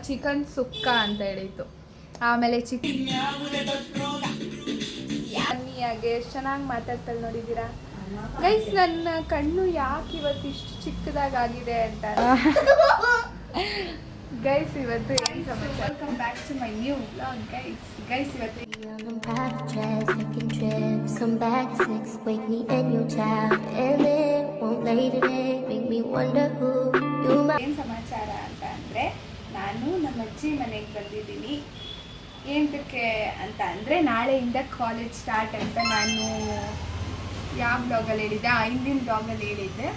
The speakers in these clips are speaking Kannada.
ಚಿಕನ್ ಸುಕ್ಕ ಅಂತ ಹೇಳಿತ್ತು. ಆಮೇಲೆ ಬನ್ನಿಯಾಗೆ ಎಷ್ಟು ಚೆನ್ನಾಗಿ ಮಾತಾಡ್ತಾಳೆ ನೋಡಿದ್ದೀರಾ ಗೈಸ್. ನನ್ನ ಕಣ್ಣು ಯಾಕೆ ಇವತ್ತು ಇಷ್ಟು ಚಿಕ್ಕದಾಗಿದೆ ಅಂತ ಗೈಸ್. ಇವತ್ತು ಏನು ಸಮಾಚಾರ? Welcome back to my new vlog guys. ಇವತ್ತು ಏನು ಸಮಾಚಾರ ಅಂತ ಅಂದರೆ, ನಾನು ನಮ್ಮ ಅಜ್ಜಿ ಮನೆಗೆ ಬಂದಿದ್ದೀನಿ. ಏನಕ್ಕೆ ಅಂತ ಅಂದರೆ, ನಾಳೆಯಿಂದ ಕಾಲೇಜ್ ಸ್ಟಾರ್ಟ್ ಅಂತ ನಾನು ಯಾವ ಬ್ಲಾಗಲ್ಲಿ ಹೇಳಿದ್ದೆ, ಹಿಂದಿನ ಬ್ಲಾಗಲ್ಲಿ ಹೇಳಿದ್ದೆ.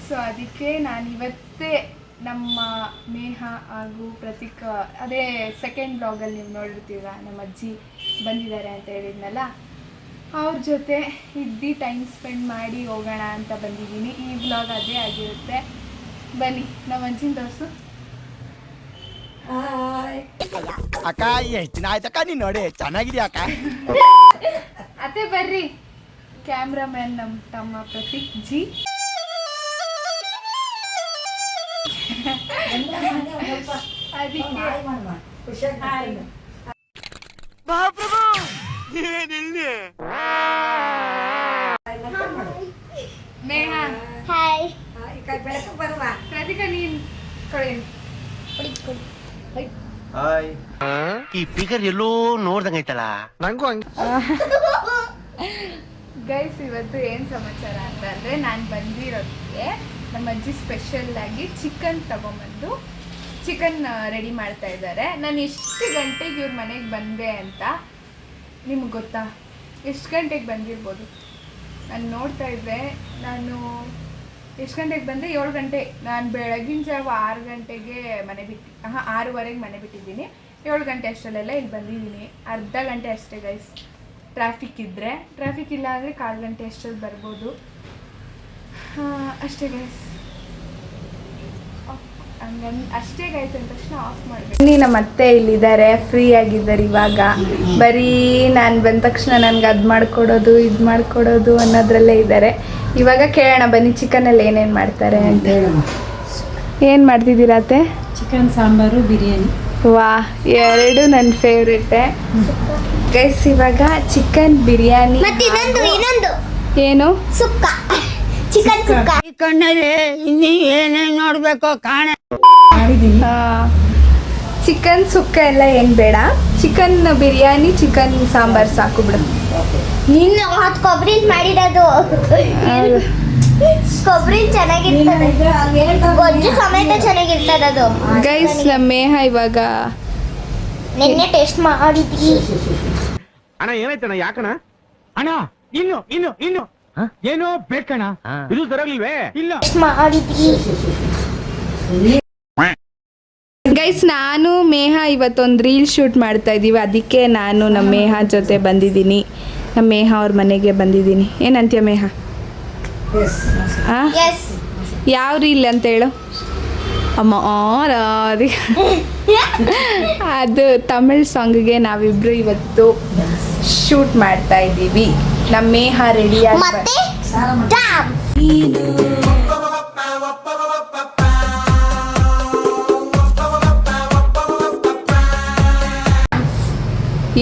ಸೊ ಅದಕ್ಕೆ ನಾನು ಇವತ್ತೇ ನಮ್ಮ ಮೇಹ ಹಾಗೂ ಪ್ರತೀಕ್, ಅದೇ ಸೆಕೆಂಡ್ ಬ್ಲಾಗಲ್ಲಿ ನೀವು ನೋಡಿರ್ತೀರ, ನಮ್ಮ ಅಜ್ಜಿ ಬಂದಿದ್ದಾರೆ ಅಂತ ಹೇಳಿದ್ನಲ್ಲ, ಅವ್ರ ಜೊತೆ ಇದ್ದು ಟೈಮ್ ಸ್ಪೆಂಡ್ ಮಾಡಿ ಹೋಗೋಣ ಅಂತ ಬಂದಿದ್ದೀನಿ. ಈ ಬ್ಲಾಗ್ ಅದೇ ಆಗಿರುತ್ತೆ. ಬನ್ನಿ ನಮ್ಮ ಅಜ್ಜಿನ ತೋರಿಸು. ಅಕ್ಕ ಎಷ್ಟು ದಿನ ಆಯ್ತಕ್ಕ ನೀನು ನೋಡಿ, ಚೆನ್ನಾಗಿದೆಯಾ ಅಕ್ಕ? ಅತ್ತೆ ಬರ್ರಿ. ಕ್ಯಾಮ್ರಾಮ್ಯಾನ್ ನಮ್ಮ ತಮ್ಮ ಪ್ರತೀಕ್ ಜಿ. ಮೇಹ ಹಾಯ್. ಪ್ರತೀಕ ನೀನ್ ಕೊಡಿ. ಈ ಫಿಗರ್ ಎಲ್ಲೋ ನೋಡ್ದಂಗೈತಲ್ಲ ನಂಗೂ. ಗೈಸ್ ಇವತ್ತು ಏನು ಸಮಾಚಾರ ಅಂತಂದರೆ, ನಾನು ಬಂದಿರೋದಕ್ಕೆ ನಮ್ಮ ಅಜ್ಜಿ ಸ್ಪೆಷಲ್ ಆಗಿ ಚಿಕನ್ ತಗೊಂಬಂದು ಚಿಕನ್ ರೆಡಿ ಮಾಡ್ತಾ ಇದ್ದಾರೆ. ನಾನು ಎಷ್ಟು ಗಂಟೆಗೆ ಇವ್ರ ಮನೆಗೆ ಬಂದೆ ಅಂತ ನಿಮ್ಗೆ ಗೊತ್ತಾ? ಎಷ್ಟು ಗಂಟೆಗೆ ಬಂದಿರ್ಬೋದು? ನಾನು ನೋಡ್ತಾ ಇದ್ದೆ. ನಾನು ಎಷ್ಟು ಗಂಟೆಗೆ ಬಂದೆ? 7 ಗಂಟೆ. ನಾನು ಬೆಳಗಿನ ಜಾವ 6 ಗಂಟೆಗೆ ಮನೆ ಬಿಟ್ಟು 6:15ಗೆ ಮನೆ ಬಿಟ್ಟಿದ್ದೀನಿ. 7 ಗಂಟೆ ಅಷ್ಟರಲ್ಲೆಲ್ಲ ಇಲ್ಲಿ ಬಂದಿದ್ದೀನಿ. ಅರ್ಧ ಗಂಟೆ ಅಷ್ಟೇ ಗೈಸ್. ಟ್ರಾಫಿಕ್ ಇದ್ದರೆ, ಟ್ರಾಫಿಕ್ ಇಲ್ಲ ಅಂದರೆ 1/4 ಗಂಟೆ ಅಷ್ಟರಲ್ಲಿ ಬರ್ಬೋದು. ಅಷ್ಟೇ ಗೈಸ್. ಅಷ್ಟೇ ಗೈಸ್ ಅಂದ ತಕ್ಷಣ ಆಫ್ ಮಾಡಬೇಕು. ನಮ್ಮ ಅತ್ತೆ ಇಲ್ಲಿದ್ದಾರೆ, ಫ್ರೀ ಆಗಿದ್ದಾರೆ ಇವಾಗ. ಬರೀ ನಾನು ಬಂದ ತಕ್ಷಣ ನನಗೆ ಅದು ಮಾಡಿಕೊಡೋದು ಇದು ಮಾಡಿಕೊಡೋದು ಅನ್ನೋದ್ರಲ್ಲೇ ಇದ್ದಾರೆ. ಇವಾಗ ಕೇಳೋಣ ಬನ್ನಿ, ಚಿಕನಲ್ಲಿ ಏನೇನು ಮಾಡ್ತಾರೆ ಅಂತ. ಏನು ಮಾಡ್ತಿದ್ದೀರಾ ಅತ್ತೆ? ಚಿಕನ್ ಸಾಂಬಾರು, ಬಿರಿಯಾನಿ. ವಾ, ಎರಡು ನನ್ನ ಫೇವ್ರೇಟೆ ಗೈಸ್. ಇವಾಗ ಚಿಕನ್ ಬಿರಿಯಾನಿ. ಇನ್ನೊಂದು ಏನು? ಸುಕ್ಕ, ಚಿಕನ್ ಸುಕ್ಕ. ಕಣ್ಣಲ್ಲಿ ಇನ್ನೀ ಏನೇನು ನೋಡ್ಬೇಕು ಕಾಣ. ಚಿಕನ್ ಸುಕ್ಕ ಎಲ್ಲ ಏನು ಬೇಡ, ಚಿಕನ್ ಬಿರಿಯಾನಿ, ಚಿಕನ್ ಸಾಂಬಾರು ಸಾಕು ಬಿಡು. ನಿನ್ನ ಕೊಬ್ಬರಿ ಮಾಡಿರೋದು, ಕೊಬ್ಬರಿ ಚೆನ್ನಾಗಿರ್ತದೆ, ಗೊಜ್ಜು ಸಮೇತ ಚೆನ್ನಾಗಿರ್ತದೆ ಅದು. ಗೈಸ್ ನಮ್ಮ ಮೇಹ ಇವಾಗ ನಿನ್ನೆ ಟೇಸ್ಟ್ ಮಾಡಿದ್ವಿ. ಅಣ್ಣ ಏನಾಯ್ತಣ್ಣ? ಯಾಕಣ್ಣ? ಅಣ್ಣ ಇನ್ನು ಏನೋ ಬೇಕಣ್ಣ. ಇದು ಸರಿಯಾಗಿಲ್ವೇ? ಇಲ್ಲ ಟೇಸ್ಟ್ ಮಾಡಿದ್ವಿ. ಗೈಸ್ ನಾನು ಮೇಹ ಇವತ್ತೊಂದು ರೀಲ್ ಶೂಟ್ ಮಾಡ್ತಾ ಇದ್ದೀವಿ. ಅದಕ್ಕೆ ನಾನು ನಮ್ಮ ಮೇಹ ಜೊತೆ ಬಂದಿದ್ದೀನಿ, ನಮ್ಮ ಮೇಹ ಅವ್ರ ಮನೆಗೆ ಬಂದಿದ್ದೀನಿ. ಏನಂತೀಯ ಮೇಹ? ಎಸ್. ಯಾವ ರೀಲ್ ಅಂತ ಹೇಳು ಅಮ್ಮ. ಅದು ತಮಿಳ್ ಸಾಂಗ್ಗೆ ನಾವಿಬ್ರು ಇವತ್ತು ಶೂಟ್ ಮಾಡ್ತಾ ಇದ್ದೀವಿ. ನಮ್ಮ ಮೇಹ ರೆಡಿಯಾಗಿ ಮತ್ತೆ ಡ್ಯಾನ್ಸ್.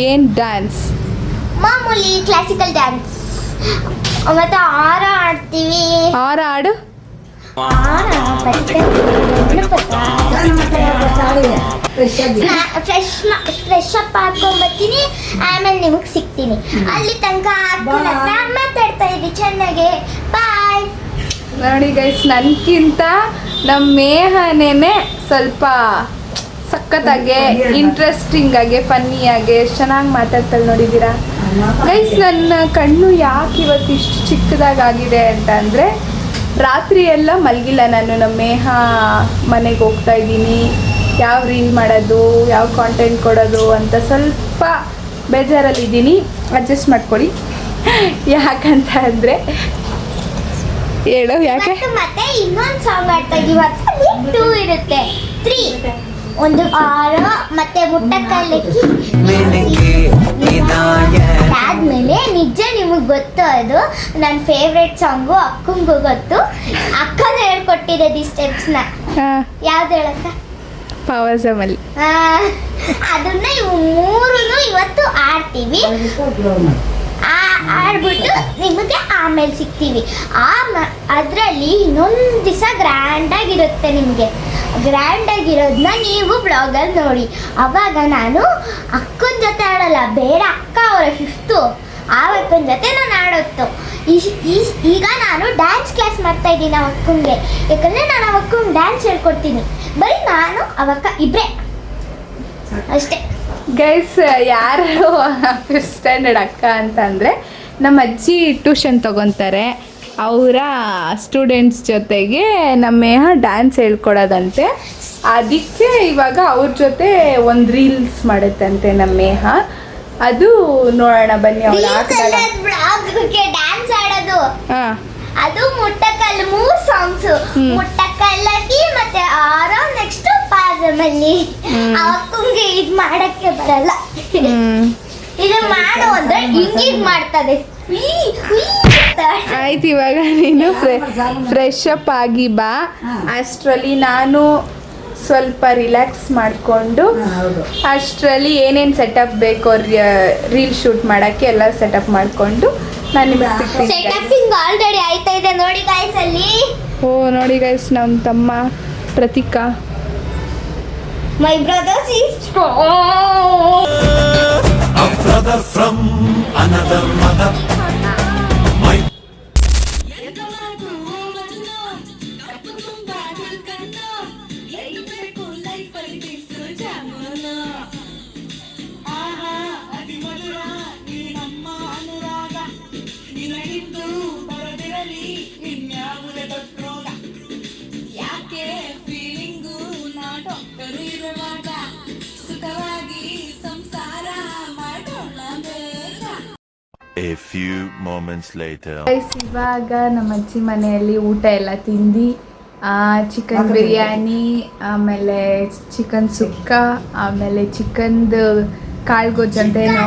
ಏನು ಡ್ಯಾನ್ಸ್? ಮಾಮೂಲಿ ಕ್ಲಾಸಿಕಲ್ ಡ್ಯಾನ್ಸ್. ಮತ್ತೆ ಆರ ಆಡ್ತೀವಿ. ಆರ ಆಡು. ಫ್ರೆಶ್ ಅಪ್ ಹಾಕೊಂಡ್ಬರ್ತೀನಿ, ಆಮೇಲೆ ನಿಮಗೆ ಸಿಗ್ತೀನಿ. ಅಲ್ಲಿ ತನಕ ಮಾತಾಡ್ತಾ ಇದ್ವಿ ಚೆನ್ನಾಗಿ. ಬಾಯ್. ನೋಡಿ ಗೈಸ್, ನನಗಿಂತ ನಮ್ಮ ಮೇಹನೇನೆ ಸ್ವಲ್ಪ ಸಖತ್ತಾಗೆ, ಇಂಟ್ರೆಸ್ಟಿಂಗ್ ಆಗಿ, ಫನ್ನಿಯಾಗೆ ಚೆನ್ನಾಗಿ ಮಾತಾಡ್ತಾಳೆ ನೋಡಿದ್ದೀರಾ ಗೈಸ್. ನನ್ನ ಕಣ್ಣು ಯಾಕೆ ಇವತ್ತು ಇಷ್ಟು ಚಿಕ್ಕದಾಗಿದೆ ಅಂತ ಅಂದರೆ, ರಾತ್ರಿ ಎಲ್ಲ ಮಲಗಿಲ್ಲ ನಾನು. ನಮ್ಮ ಮೇಹ ಮನೆಗೆ ಹೋಗ್ತಾ ಇದ್ದೀನಿ, ಯಾವ ರೀಲ್ ಮಾಡೋದು, ಯಾವ ಕಾಂಟೆಂಟ್ ಕೊಡೋದು ಅಂತ ಸ್ವಲ್ಪ ಬೇಜಾರಲ್ಲಿದ್ದೀನಿ. ಅಡ್ಜಸ್ಟ್ ಮಾಡ್ಕೊಳ್ಳಿ. ಯಾಕಂತ ಅಂದರೆ ಹೇಳು ಯಾಕೆ. ಮತ್ತೆ ಇನ್ನೊಂದು ಸಾಂಗ್ ಆಡ್ತಾ ಇದೀವಿ, 2 ಇರುತ್ತೆ, 3. ಒಂದು ಆರ ಮತ್ತೆ ಮುಟ್ಟಕ್ಕಲ್ಲಕ್ಕಿ ಆದ್ಮೇಲೆ ನಿಜ ನಿಮಗೆ ಗೊತ್ತು, ಅದು ನನ್ನ ಫೇವ್ರೆಟ್ ಸಾಂಗು. ಅಕ್ಕಂಗೂ ಗೊತ್ತು, ಅಕ್ಕನ ಹೇಳ್ಕೊಟ್ಟಿರೋದು ಈ ಸ್ಟೆಪ್ಸ್ನ. ಯಾವ್ದು ಹೇಳಕ್ಕ? ಪಾವಸಮಲ್ಲಿ. ಅದನ್ನ ಇವು ಮೂರನ್ನು ಇವತ್ತು ಆಡ್ತೀವಿ. ಆಡ್ಬಿಟ್ಟು ನಿಮಗೆ ಆಮೇಲೆ ಸಿಗ್ತೀವಿ. ಅದರಲ್ಲಿ ಇನ್ನೊಂದು ದಿವಸ ಗ್ರ್ಯಾಂಡಾಗಿರುತ್ತೆ. ನಿಮಗೆ ಗ್ರ್ಯಾಂಡಾಗಿರೋದನ್ನ ನೀವು ಬ್ಲಾಗಲ್ಲಿ ನೋಡಿ. ಅವಾಗ ನಾನು ಅಕ್ಕನ ಜೊತೆ ಆಡಲ್ಲ, ಬೇರೆ ಅಕ್ಕ ಅವರ 5th ಆ ಅಕ್ಕನ ಜೊತೆ ನಾನು ಆಡೋತ್ತು. ಈಗ ನಾನು ಡ್ಯಾನ್ಸ್ ಕ್ಲಾಸ್ ಮಾಡ್ತಾ ಇದ್ದೀನಿ ಆ ಅಕ್ಕಂಗೆ. ಯಾಕಂದರೆ ನಾನು ಆ ಅಕ್ಕಂಗೆ ಡ್ಯಾನ್ಸ್ ಹೇಳ್ಕೊಡ್ತೀನಿ. ಬರೀ ನಾನು ಅವಕ್ಕ ಇಬ್ಬರೇ ಅಷ್ಟೇ. ಗೈಸ್, ಯಾರು 5th ಸ್ಟ್ಯಾಂಡರ್ಡ್ ಅಕ್ಕ ಅಂತಂದರೆ ನಮ್ಮ ಅಜ್ಜಿ ಟ್ಯೂಷನ್ ತಗೊತಾರೆ. ಅವರ ಸ್ಟೂಡೆಂಟ್ಸ್ ಜೊತೆಗೆ ನಮ್ಮ ಡ್ಯಾನ್ಸ್ ಹೇಳ್ಕೊಡೋದಂತೆ. ಅದಕ್ಕೆ ಇವಾಗ ಅವ್ರ ಜೊತೆ ಒಂದು ರೀಲ್ಸ್ ಮಾಡುತ್ತಂತೆ ನಮ್ಮ. ಅದು ನೋಡೋಣ ಬನ್ನಿ. ಅವ್ರು ಬ್ಲಾಗ್ಗೆ ಡ್ಯಾನ್ಸ್ ಆಡೋದು. ಹಾಂ, ಅದು ಮುಟ್ಟಕಲ್ಲು 3 ಸಾಂಗ್ಸ್. ಮುಟ್ಟಕಲ್ಲಗಿ ಮತ್ತೆ ಆರೋ ನೆಕ್ಸ್ಟ್ ಪಾಜಮಲ್ಲಿ. ಅವಕ್ಕಂಗೆ ಇದು ಮಾಡಕ್ಕೆ ಬರಲ್ಲ. ಇದು ಮಾಡು ಅಂದ್ರೆ ಹಿಂಗೀಗ್ ಮಾಡ್ತದೆ. ಆಯ್ತು, ಇವಾಗ ನೀನು ಫ್ರೆಶ್ ಅಪ್ ಆಗಿ ಬಾ. ಅಷ್ಟರಲ್ಲಿ ನಾನು ಸ್ವಲ್ಪ ರಿಲ್ಯಾಕ್ಸ್ ಮಾಡಿಕೊಂಡು ಅಷ್ಟರಲ್ಲಿ ಏನೇನು ಸೆಟಪ್ ಬೇಕೋ ರೀಲ್ ಶೂಟ್ ಮಾಡೋಕ್ಕೆ ಎಲ್ಲ ಸೆಟಪ್ ಮಾಡಿಕೊಂಡು ನಾನು ನಿಮಗೆ ಸಿಗ್ತೀನಿ. ಸೆಟಪಿಂಗ್ ಆಲ್ರೆಡಿ ಆಯ್ತಾ ಇದೆ ನೋಡಿ ಗೈಸ್ ಅಲ್ಲಿ. ಓ ನೋಡಿ ಗೈಸ್, ನಮ್ಮ ತಮ್ಮ Prateeka. My brothers is A few moments later. Guys, ಇವಾಗ ನಮ್ಮ ಅಜ್ಜಿ ಮನೆಯಲ್ಲಿ ಊಟ ಎಲ್ಲ ತಿಂದು ಚಿಕನ್ ಬಿರಿಯಾನಿ, ಆಮೇಲೆ ಚಿಕನ್ ಸುಕ್ಕ, ಆಮೇಲೆ ಚಿಕನ್ದು ಕಾಳ್ಗೊಜ್ಜು ಅಂತ ಏನೋ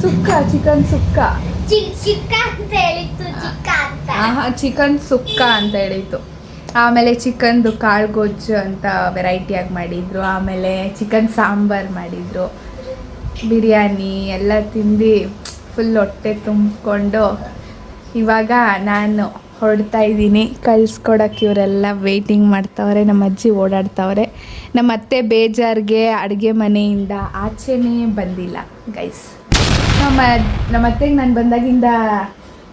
ಸುಕ್ಕ, ಚಿಕನ್ ಸುಕ್ಕ, ಚಿಕ್ಕ ಅಂತ ಹೇಳಿತ್ತು. ಚಿಕ್ಕ ಅಂತ ಚಿಕನ್ ಸುಕ್ಕ ಅಂತ ಹೇಳಿತ್ತು. ಆಮೇಲೆ ಚಿಕನ್ದು ಕಾಳ್ಗೊಜ್ಜು ಅಂತ ವೆರೈಟಿಯಾಗಿ ಮಾಡಿದರು. ಆಮೇಲೆ ಚಿಕನ್ ಸಾಂಬಾರು ಮಾಡಿದರು. ಬಿರಿಯಾನಿ ಎಲ್ಲ ತಿಂದು ಫುಲ್ ಹೊಟ್ಟೆ ತುಂಬಿಕೊಂಡು ಇವಾಗ ನಾನು ಹೊರಡ್ತಾ ಇದ್ದೀನಿ. ಕಳಿಸ್ಕೊಡೋಕ್ಕೆ ಇವರೆಲ್ಲ ವೆಯ್ಟಿಂಗ್ ಮಾಡ್ತಾವ್ರೆ. ನಮ್ಮ ಅಜ್ಜಿ ಓಡಾಡ್ತಾವ್ರೆ. ನಮ್ಮ ಅತ್ತೆ ಬೇಜಾರಿಗೆ ಅಡುಗೆ ಮನೆಯಿಂದ ಆಚೆನೇ ಬಂದಿಲ್ಲ ಗೈಸ್. ನಮ್ಮ ಅತ್ತೆಗೆ ನಾನು ಬಂದಾಗಿಂದ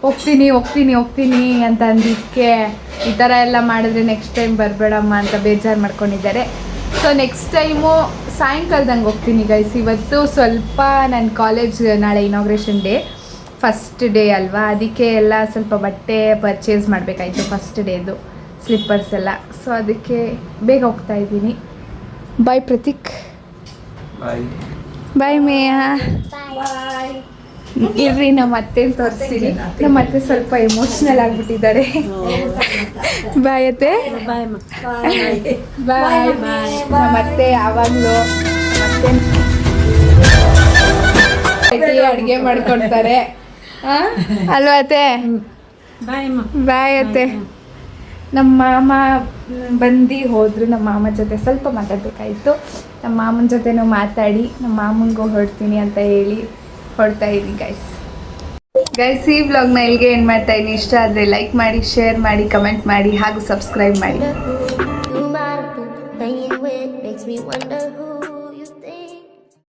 ಹೋಗ್ತೀನಿ ಅಂತ ಅಂದಿದ್ದಕ್ಕೆ ಈ ಥರ ಎಲ್ಲ ಮಾಡಿದ್ರೆ ನೆಕ್ಸ್ಟ್ ಟೈಮ್ ಬರಬೇಡಮ್ಮ ಅಂತ ಬೇಜಾರು ಮಾಡ್ಕೊಂಡಿದ್ದಾರೆ. ಸೊ ನೆಕ್ಸ್ಟ್ ಟೈಮು ಸಾಯಂಕಾಲದಂಗೆ ಹೋಗ್ತೀನಿ ಗೈಸ್. ಇವತ್ತು ಸ್ವಲ್ಪ ನನ್ನ ಕಾಲೇಜ್ ನಾಳೆ ಇನಾಗ್ರೇಷನ್ ಡೇ, ಫಸ್ಟ್ ಡೇ ಅಲ್ವಾ, ಅದಕ್ಕೆ ಎಲ್ಲ ಸ್ವಲ್ಪ ಬಟ್ಟೆ ಪರ್ಚೇಸ್ ಮಾಡಬೇಕಾಯ್ತು ಫಸ್ಟ್ ಡೇದು, ಸ್ಲಿಪ್ಪರ್ಸ್ ಎಲ್ಲ. ಸೊ ಅದಕ್ಕೆ ಬೇಗ ಹೋಗ್ತಾ ಇದ್ದೀನಿ. ಬಾಯ್ ಪ್ರತೀಕ್. ಬಾಯ್ ಮೇಯಾ. ಇರ್ರಿ, ನಮ್ಮ ಅತ್ತೆನ ತೋರಿಸ್ತೀನಿ. ನಮ್ಮ ಅತ್ತೆ ಸ್ವಲ್ಪ ಎಮೋಷ್ನಲ್ ಆಗಿಬಿಟ್ಟಿದ್ದಾರೆ. ಬಾಯ್ ಅತ್ತೆ. ಬಾಯ್. ನಮ್ಮ ಅತ್ತೆ ಯಾವಾಗಲೂ ಅಡುಗೆ ಮಾಡ್ಕೊಡ್ತಾರೆ ಅಲ್ವಾ ಅತ್ತೆ? ಬಾಯ್ ಅತ್ತೆ. ನಮ್ಮ ಮಾಮ ಬಂದು ಹೋದರು. ನಮ್ಮ ಮಾಮ ಜೊತೆ ಸ್ವಲ್ಪ ಮಾತಾಡಬೇಕಾಯಿತು. ನಮ್ಮ ಮಾಮನ ಜೊತೆನೂ ಮಾತಾಡಿ ನಮ್ಮ ಮಾಮಂಗೂ ಹೊರಡ್ತೀನಿ ಅಂತ ಹೇಳಿ ಹೊರಡ್ತಾ ಇದ್ದೀನಿ ಗೈಸ್. ಈ ವ್ಲಾಗ್ನ ಇಲ್ಲಿಗೆ ಏನು ಮಾಡ್ತಾ ಇದ್ದೀನಿ. ಇಷ್ಟ ಆದರೆ ಲೈಕ್ ಮಾಡಿ, ಶೇರ್ ಮಾಡಿ, ಕಮೆಂಟ್ ಮಾಡಿ ಹಾಗೂ ಸಬ್ಸ್ಕ್ರೈಬ್ ಮಾಡಿ.